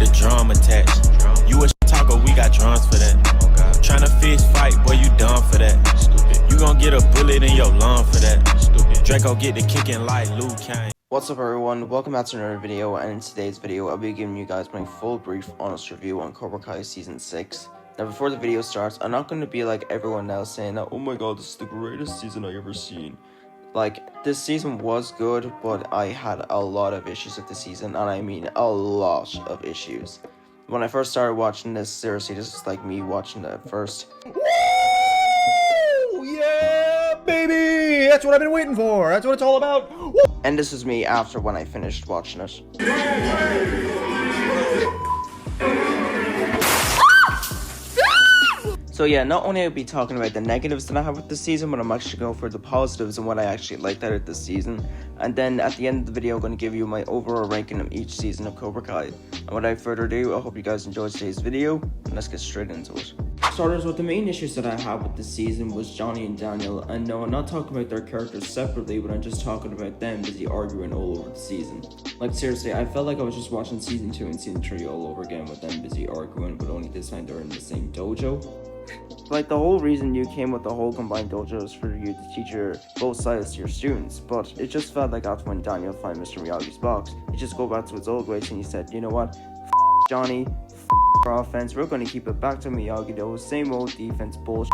a drum attached. You a talker, we got drums for that. Tryna fist fight, boy, you done for that. You gon' get a bullet in your lung for that. Draco get the kicking like Luke Kane. What's up everyone, welcome back to another video, and in today's video I'll be giving you guys my full brief honest review on Cobra Kai Season 6. Now before the video starts, I'm not going to be like everyone else saying that, oh my god, this is the greatest season I've ever seen. Like, this season was good, but I had a lot of issues with the season, and I mean a lot of issues. When I first started watching this, seriously, this is like me watching it first. Woo! Yeah, baby! That's what I've been waiting for. That's what it's all about. Woo! And this was me after when I finished watching it. So yeah, not only I'll be talking about the negatives that I have with this season, but I'm actually going for the positives and what I actually liked out of this season. And then at the end of the video, I'm going to give you my overall ranking of each season of Cobra Kai. And without further ado, I hope you guys enjoyed today's video, and let's get straight into it. Starters with the main issues that I had with this season was Johnny and Daniel. And no, I'm not talking about their characters separately, but I'm just talking about them busy arguing all over the season. Like seriously, I felt like I was just watching season 2 and season 3 all over again with them busy arguing, but only this time they're in the same dojo. Like, the whole reason you came with the whole combined dojo is for you to teach both sides to your students, but it just felt like after when Daniel found Mr. Miyagi's box, he just go back to his old ways and he said, you know what, Johnny, our offense, we're going to keep it back to Miyagi, those same old defense bullshit,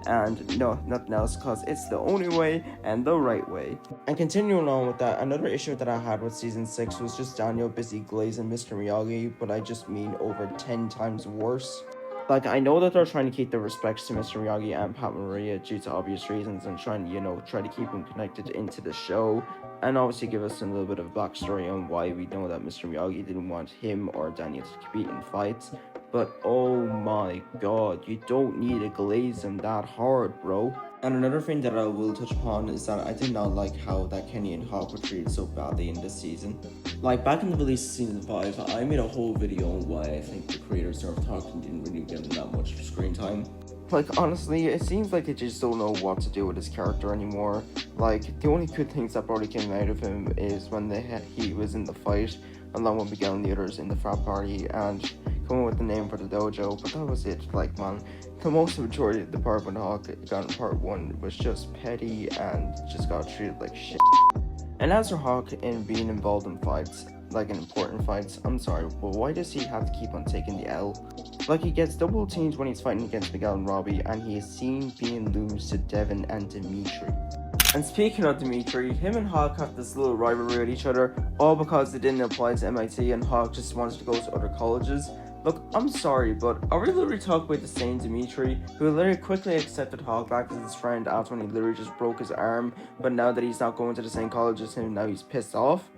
and no, nothing else, because it's the only way and the right way. And continuing on with that, another issue that I had with season 6 was just Daniel busy glazing Mr. Miyagi, but I just mean over 10 times worse. Like, I know that they're trying to keep their respects to Mr. Miyagi and Pat Maria due to obvious reasons and trying to, try to keep them connected into the show, and obviously give us a little bit of backstory on why we know that Mr. Miyagi didn't want him or Daniel to compete in fights. But oh my god, you don't need to glaze them that hard, bro. And another thing that I will touch upon is that I did not like how that Kenny and Hawk were treated so badly in this season. Like, back in the release of season 5, I made a whole video on why I think the creators of Talking didn't really give him that much screen time. Like, honestly, it seems like they just don't know what to do with his character anymore. Like, the only good things that probably came out of him is when he was in the fight, along with Miguel and the others in the frat party, and coming with the name for the dojo, but that was it. Like, man, the most majority of the part when Hawk got in part 1 was just petty and just got treated like shit. And as for Hawk in being involved in fights, like in important fights, I'm sorry, but why does he have to keep on taking the L? Like, he gets double teamed when he's fighting against Miguel and Robbie, and he is seen being lose to Devin and Dimitri. And speaking of Dimitri, him and Hawk have this little rivalry with each other, all because they didn't apply to MIT and Hawk just wanted to go to other colleges. Look, I'm sorry, but are we literally talking about the same Dimitri, who literally quickly accepted Hawk back as his friend after when he literally just broke his arm, but now that he's not going to the same college as him, now he's pissed off?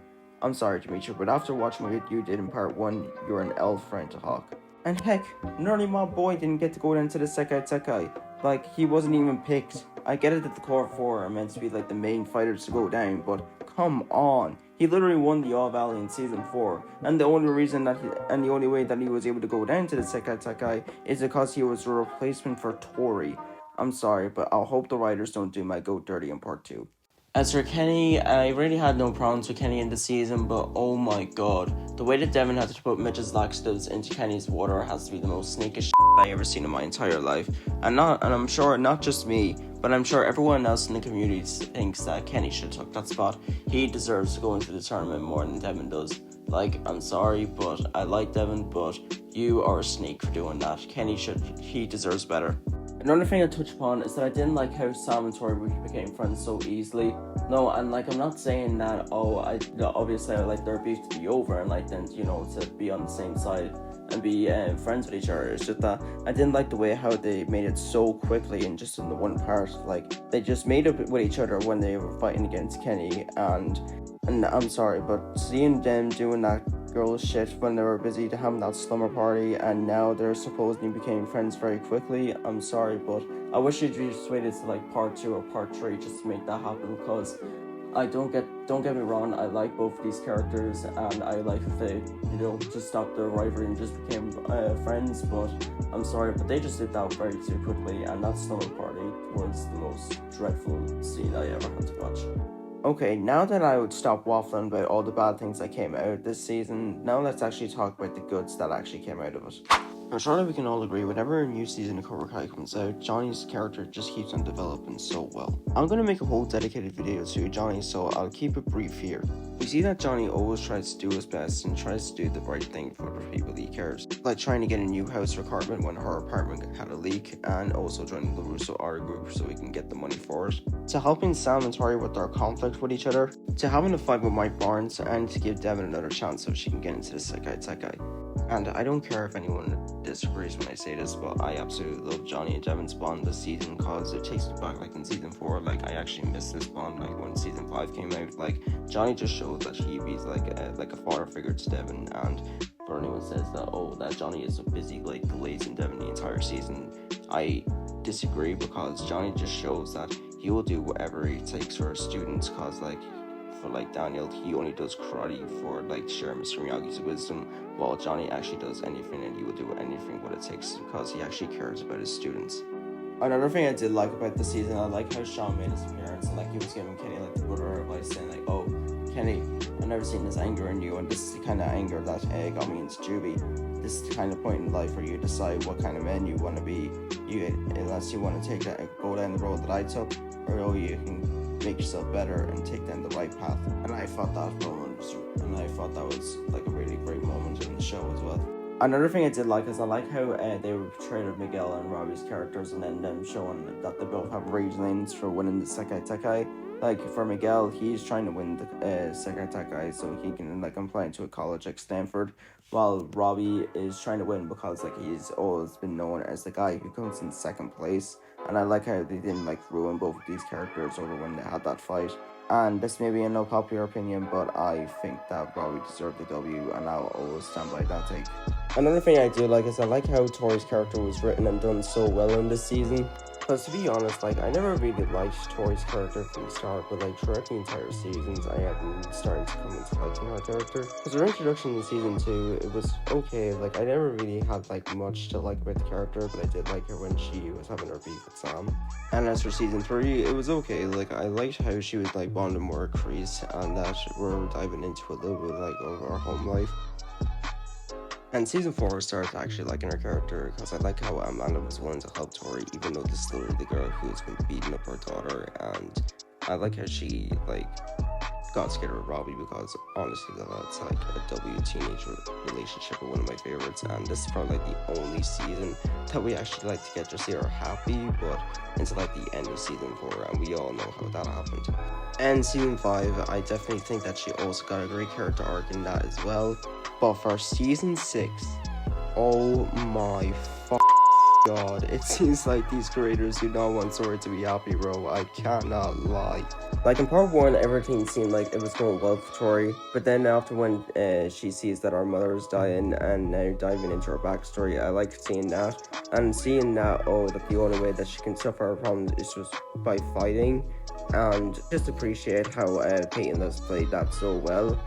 I'm sorry, Dimitri, but after watching what you did in part 1, you're an L friend to Hawk. And heck, nearly my boy didn't get to go down to the Sekai Sekai. Like, he wasn't even picked. I get it that the core 4 are meant to be like the main fighters to go down, but come on. He literally won the All Valley in season 4, and the only reason that the only way that he was able to go down to the Sekai Sekai is because he was a replacement for Tori. I'm sorry, but I'll hope the writers don't do my goat dirty in part 2. As for Kenny, I really had no problems with Kenny in the season, but oh my god, the way that Devin had to put Mitch's laxatives into Kenny's water has to be the most snakish shit I ever seen in my entire life. And I'm sure not just me, but I'm sure everyone else in the community thinks that Kenny should have took that spot. He deserves to go into the tournament more than Devin does. Like, I'm sorry, but I like Devin, but you are a snake for doing that. He deserves better. Another thing I touch upon is that I didn't like how Sam and Tori became friends so easily. No, and like, I'm not saying that, obviously I like their beef to be over and like them, to be on the same side and be friends with each other. It's just that I didn't like the way how they made it so quickly and just in the one part. Like, they just made up with each other when they were fighting against Kenny, and I'm sorry, but seeing them doing that girl shit when they were busy having that slumber party and now they're supposedly became friends very quickly, I'm sorry, but I wish you'd just waited to like part 2 or part 3 just to make that happen, because I don't get me wrong, I like both of these characters and I like if they, just stopped their rivalry and just became friends, but I'm sorry, but they just did that very too quickly, and that slumber party was the most dreadful scene I ever had to watch. Okay, now that I would stop waffling about all the bad things that came out this season, now let's actually talk about the goods that actually came out of it. I'm sure that we can all agree, whenever a new season of Cobra Kai comes out, Johnny's character just keeps on developing so well. I'm gonna make a whole dedicated video to Johnny, so I'll keep it brief here. We see that Johnny always tries to do his best and tries to do the right thing for the people he cares. Like trying to get a new house for Cartman when her apartment had a leak, and also joining the Russo art group so we can get the money for it. To helping Sam and Tori with their conflict with each other, to having a fight with Mike Barnes, and to give Devin another chance so she can get into the Sekai Tekai. And I don't care if anyone disagrees when I say this, but I absolutely love Johnny and Devin's bond this season, cause it takes me back like in season 4, like I actually missed this bond like when season 5 came out. Like Johnny just shows that he's like a father figure to Devin, and for anyone says that Johnny is so busy like glazing Devin the entire season, I disagree, because Johnny just shows that he will do whatever it takes for his students, cause like for like Daniel, he only does karate for like share Mr. Miyagi's wisdom, while Johnny actually does anything, and he will do anything what it takes because he actually cares about his students. Another thing I did like about the season, I like how Sean made his appearance, and like he was giving Kenny like the brother advice, saying like, "Oh, Kenny, I've never seen this anger in you, and this is the kind of anger that got me into juvie. This is the kind of point in life where you decide what kind of man you want to be. Unless you want to go down the road that I took, or you can make yourself better and take down the right path." And I thought that was like a really great moment in the show as well. Another thing I did like is I like how they portrayed Miguel and Robbie's characters, and then them showing that they both have rage lanes for winning the Sekai Tekai. Like for Miguel, he's trying to win the Sekai Tekai so he can like apply to a college like Stanford, while Robbie is trying to win because like he's always been known as the guy who comes in second place. And I like how they didn't like ruin both of these characters over when they had that fight. And this may be a no popular opinion, but I think that Robbie deserved the W, and I'll always stand by that take. Another thing I do like is I like how Tori's character was written and done so well in this season. Because to be honest, like I never really liked Tori's character from the start, but like throughout the entire seasons, I had been starting to come into liking her character. Because her introduction in season 2, it was okay. Like I never really had like much to like about the character, but I did like her when she was having her beef with Sam. And as for season 3, it was okay. Like I liked how she was like bonding more with Kreese, and that we're diving into a little bit like of her home life. And season 4 I started actually liking her character, because I like how Amanda was willing to help Tori, even though this is literally the girl who's been beating up her daughter. And I like how she like got together with Robbie, because honestly that's like a W teenager relationship with one of my favorites, and this is probably like the only season that we actually like to get to see her happy, but until like the end of season 4, and we all know how that happened. And season 5, I definitely think that she also got a great character arc in that as well. But for season 6, oh my god, it seems like these creators do not want Sora to be happy, bro. I cannot lie. Like in part 1, everything seemed like it was going well for Tori, but then after when she sees that our mother is dying and now diving into her backstory, I like seeing that. And seeing that, that the only way that she can suffer her problems is just by fighting, and just appreciate how Peyton has played that so well.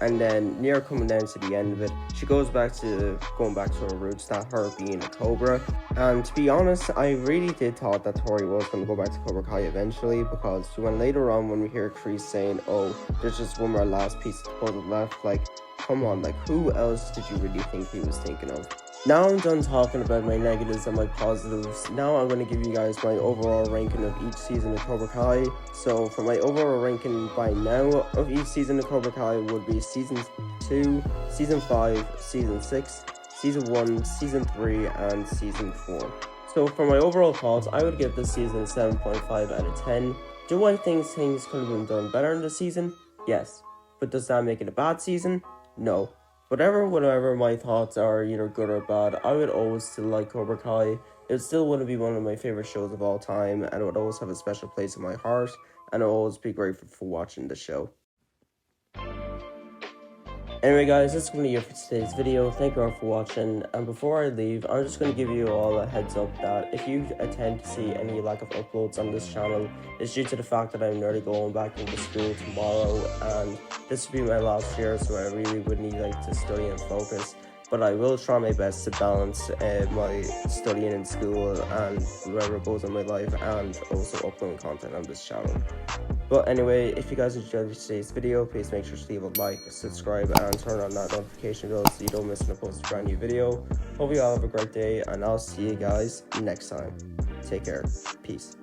And then near coming down to the end of it, she goes back to her roots, that her being a Cobra. And to be honest, I really did thought that Tori was going to go back to Cobra Kai eventually, because when later on when we hear Kreese saying, "Oh, there's just one more last piece of the puzzle left," like, come on, like who else did you really think he was thinking of? Now I'm done talking about my negatives and my positives. Now I'm going to give you guys my overall ranking of each season of Cobra Kai. So for my overall ranking by now of each season of Cobra Kai would be Season 2, Season 5, Season 6, Season 1, Season 3, and Season 4. So for my overall thoughts, I would give this season a 7.5 out of 10. Do I think things could have been done better in this season? Yes. But does that make it a bad season? No. Whatever my thoughts are, either good or bad, I would always still like Cobra Kai. It still would be one of my favorite shows of all time, and it would always have a special place in my heart, and I'll always be grateful for watching the show. Anyway guys, that's going to be it for today's video. Thank you all for watching, and before I leave, I'm just going to give you all a heads up that if you tend to see any lack of uploads on this channel, it's due to the fact that I'm nearly going back into school tomorrow, and this will be my last year, so I really would need to study and focus. But I will try my best to balance my studying in school and whatever goes in my life, and also uploading content on this channel. But anyway, if you guys enjoyed today's video, please make sure to leave a like, subscribe, and turn on that notification bell so you don't miss when I post a brand new video. Hope you all have a great day, and I'll see you guys next time. Take care. Peace.